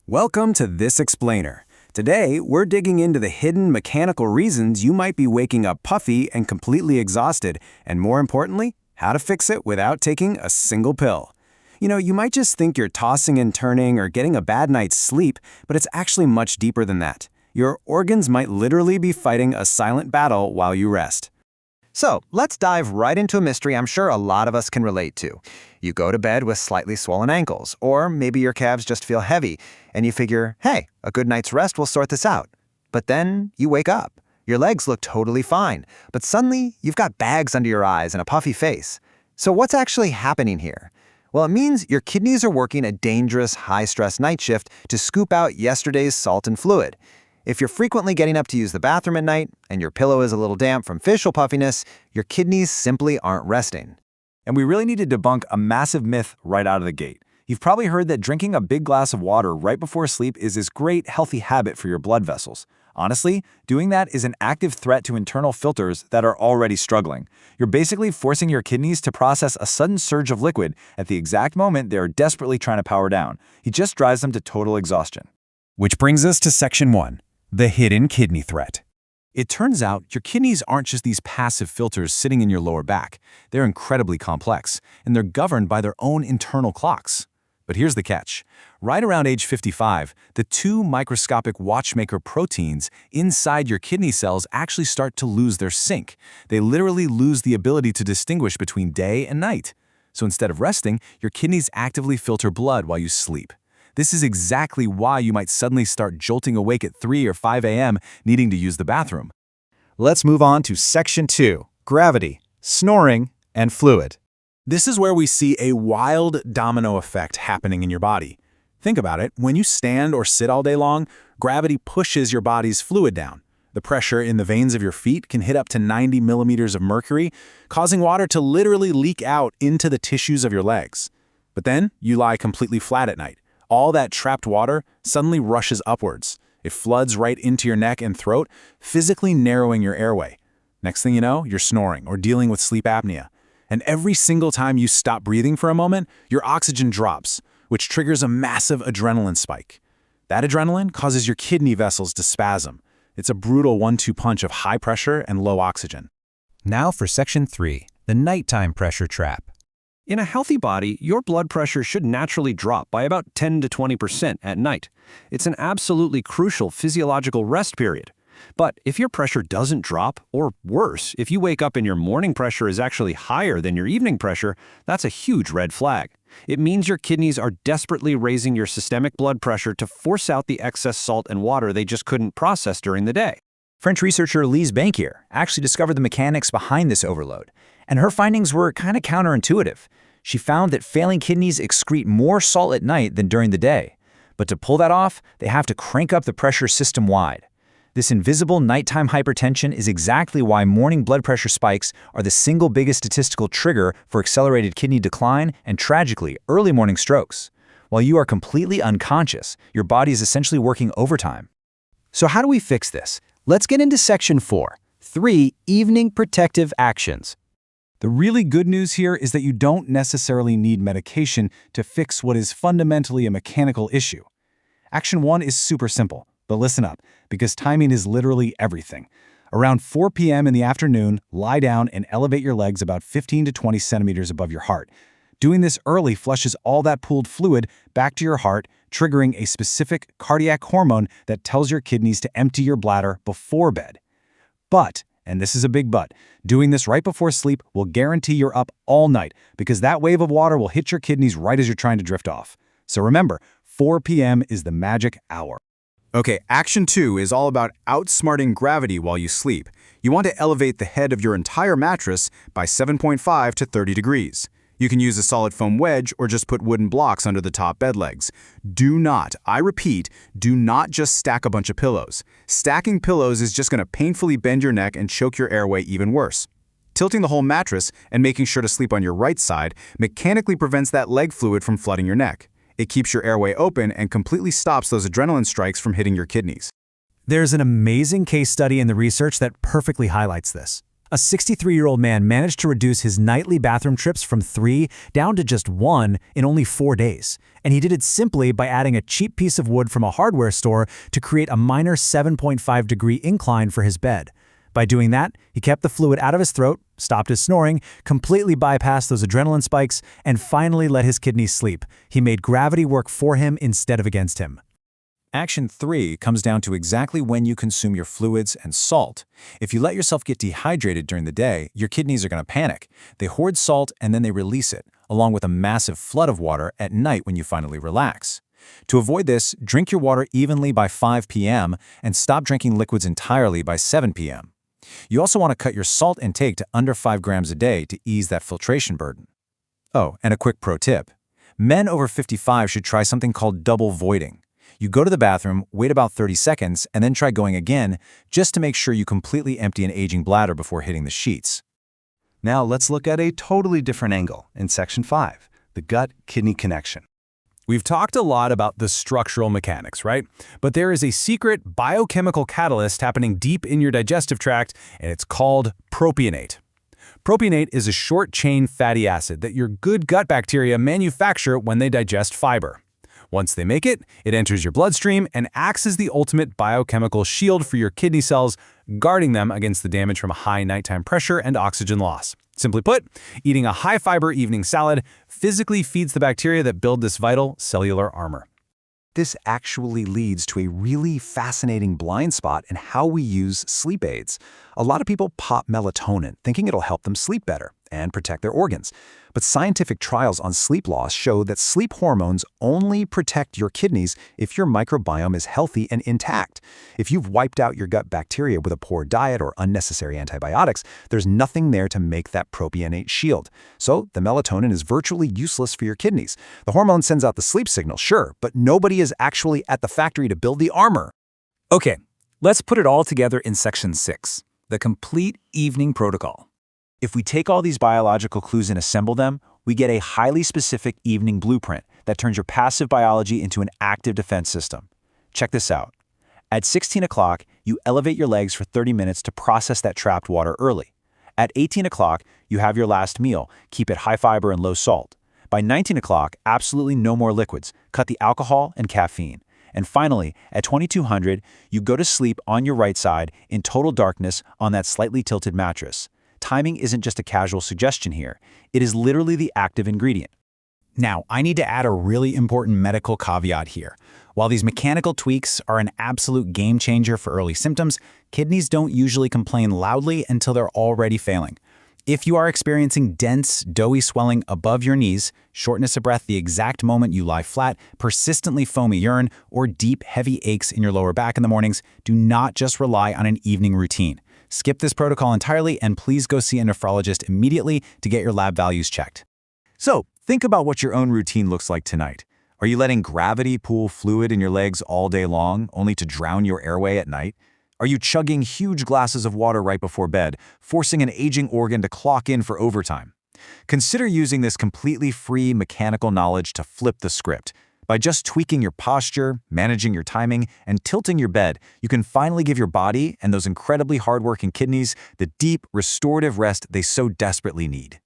Welcome to This Explainer. Today, we're digging into the hidden mechanical reasons you might be waking up puffy and completely exhausted, and more importantly, how to fix it without taking a single pill. You might just think you're tossing and turning or getting a bad night's sleep, but it's actually much deeper than that. Your organs might literally be fighting a silent battle while you rest. So, let's dive right into a mystery I'm sure a lot of us can relate to. You go to bed with slightly swollen ankles, or maybe your calves just feel heavy, and you figure, hey, a good night's rest will sort this out. But then you wake up. Your legs look totally fine, but suddenly you've got bags under your eyes and a puffy face. So what's actually happening here? Well, it means your kidneys are working a dangerous, high-stress night shift to scoop out yesterday's salt and fluid. If you're frequently getting up to use the bathroom at night and your pillow is a little damp from facial puffiness, your kidneys simply aren't resting. And we really need to debunk a massive myth right out of the gate. You've probably heard that drinking a big glass of water right before sleep is this great, healthy habit for your blood vessels. Honestly, doing that is an active threat to internal filters that are already struggling. You're basically forcing your kidneys to process a sudden surge of liquid at the exact moment they're desperately trying to power down. It just drives them to total exhaustion. Which brings us to Section 1, the hidden kidney threat. It turns out your kidneys aren't just these passive filters sitting in your lower back. They're incredibly complex, and they're governed by their own internal clocks. But here's the catch. Right around age 55, the two microscopic watchmaker proteins inside your kidney cells actually start to lose their sync. They literally lose the ability to distinguish between day and night. So instead of resting, your kidneys actively filter blood while you sleep. This is exactly why you might suddenly start jolting awake at 3 or 5 a.m. needing to use the bathroom. Let's move on to Section 2, gravity, snoring, and fluid. This is where we see a wild domino effect happening in your body. Think about it. When you stand or sit all day long, gravity pushes your body's fluid down. The pressure in the veins of your feet can hit up to 90 millimeters of mercury, causing water to literally leak out into the tissues of your legs. But then you lie completely flat at night. All that trapped water suddenly rushes upwards. It floods right into your neck and throat, physically narrowing your airway. Next thing you know, you're snoring or dealing with sleep apnea. And every single time you stop breathing for a moment, your oxygen drops, which triggers a massive adrenaline spike. That adrenaline causes your kidney vessels to spasm. It's a brutal 1-2 punch of high pressure and low oxygen. Now for Section 3, the nighttime pressure trap. In a healthy body, your blood pressure should naturally drop by about 10 to 20% at night. It's an absolutely crucial physiological rest period. But if your pressure doesn't drop, or worse, if you wake up and your morning pressure is actually higher than your evening pressure, that's a huge red flag. It means your kidneys are desperately raising your systemic blood pressure to force out the excess salt and water they just couldn't process during the day. French researcher Lise Bankier actually discovered the mechanics behind this overload, and her findings were kind of counterintuitive. She found that failing kidneys excrete more salt at night than during the day. But to pull that off, they have to crank up the pressure system-wide. This invisible nighttime hypertension is exactly why morning blood pressure spikes are the single biggest statistical trigger for accelerated kidney decline and, tragically, early morning strokes. While you are completely unconscious, your body is essentially working overtime. So how do we fix this? Let's get into Section 4, 3 evening protective actions. The really good news here is that you don't necessarily need medication to fix what is fundamentally a mechanical issue. Action 1 is super simple, but listen up, because timing is literally everything. Around 4 p.m. in the afternoon, lie down and elevate your legs about 15 to 20 centimeters above your heart. Doing this early flushes all that pooled fluid back to your heart, triggering a specific cardiac hormone that tells your kidneys to empty your bladder before bed. But, and this is a big but, doing this right before sleep will guarantee you're up all night because that wave of water will hit your kidneys right as you're trying to drift off. So remember, 4 p.m. is the magic hour. Okay, Action 2 is all about outsmarting gravity while you sleep. You want to elevate the head of your entire mattress by 7.5 to 30 degrees. You can use a solid foam wedge or just put wooden blocks under the top bed legs. Do not, I repeat, do not just stack a bunch of pillows. Stacking pillows is just going to painfully bend your neck and choke your airway even worse. Tilting the whole mattress and making sure to sleep on your right side mechanically prevents that leg fluid from flooding your neck. It keeps your airway open and completely stops those adrenaline strikes from hitting your kidneys. There's an amazing case study in the research that perfectly highlights this. A 63-year-old man managed to reduce his nightly bathroom trips from 3 down to just 1 in only 4 days. And he did it simply by adding a cheap piece of wood from a hardware store to create a minor 7.5-degree incline for his bed. By doing that, he kept the fluid out of his throat, stopped his snoring, completely bypassed those adrenaline spikes, and finally let his kidneys sleep. He made gravity work for him instead of against him. Action 3 comes down to exactly when you consume your fluids and salt. If you let yourself get dehydrated during the day, your kidneys are going to panic. They hoard salt and then they release it, along with a massive flood of water at night when you finally relax. To avoid this, drink your water evenly by 5 p.m. and stop drinking liquids entirely by 7 p.m. You also want to cut your salt intake to under 5 grams a day to ease that filtration burden. Oh, and a quick pro tip. Men over 55 should try something called double voiding. You go to the bathroom, wait about 30 seconds, and then try going again, just to make sure you completely empty an aging bladder before hitting the sheets. Now let's look at a totally different angle in Section 5, the gut-kidney connection. We've talked a lot about the structural mechanics, right? But there is a secret biochemical catalyst happening deep in your digestive tract, and it's called propionate. Propionate is a short-chain fatty acid that your good gut bacteria manufacture when they digest fiber. Once they make it, it enters your bloodstream and acts as the ultimate biochemical shield for your kidney cells, guarding them against the damage from high nighttime pressure and oxygen loss. Simply put, eating a high-fiber evening salad physically feeds the bacteria that build this vital cellular armor. This actually leads to a really fascinating blind spot in how we use sleep aids. A lot of people pop melatonin, thinking it'll help them sleep better and protect their organs. But scientific trials on sleep loss show that sleep hormones only protect your kidneys if your microbiome is healthy and intact. If you've wiped out your gut bacteria with a poor diet or unnecessary antibiotics, there's nothing there to make that propionate shield. So the melatonin is virtually useless for your kidneys. The hormone sends out the sleep signal, sure, but nobody is actually at the factory to build the armor. Okay, let's put it all together in Section 6, the complete evening protocol. If we take all these biological clues and assemble them, we get a highly specific evening blueprint that turns your passive biology into an active defense system. Check this out. At 16 o'clock, you elevate your legs for 30 minutes to process that trapped water early. At 18 o'clock, you have your last meal. Keep it high fiber and low salt. By 19 o'clock, absolutely no more liquids. Cut the alcohol and caffeine. And finally, at 2200, you go to sleep on your right side in total darkness on that slightly tilted mattress. Timing isn't just a casual suggestion here. It is literally the active ingredient. Now, I need to add a really important medical caveat here. While these mechanical tweaks are an absolute game changer for early symptoms, kidneys don't usually complain loudly until they're already failing. If you are experiencing dense, doughy swelling above your knees, shortness of breath the exact moment you lie flat, persistently foamy urine, or deep, heavy aches in your lower back in the mornings, do not just rely on an evening routine. Skip this protocol entirely and please go see a nephrologist immediately to get your lab values checked. So, think about what your own routine looks like tonight. Are you letting gravity pool fluid in your legs all day long, only to drown your airway at night? Are you chugging huge glasses of water right before bed, forcing an aging organ to clock in for overtime? Consider using this completely free mechanical knowledge to flip the script. By just tweaking your posture, managing your timing, and tilting your bed, you can finally give your body and those incredibly hardworking kidneys the deep, restorative rest they so desperately need.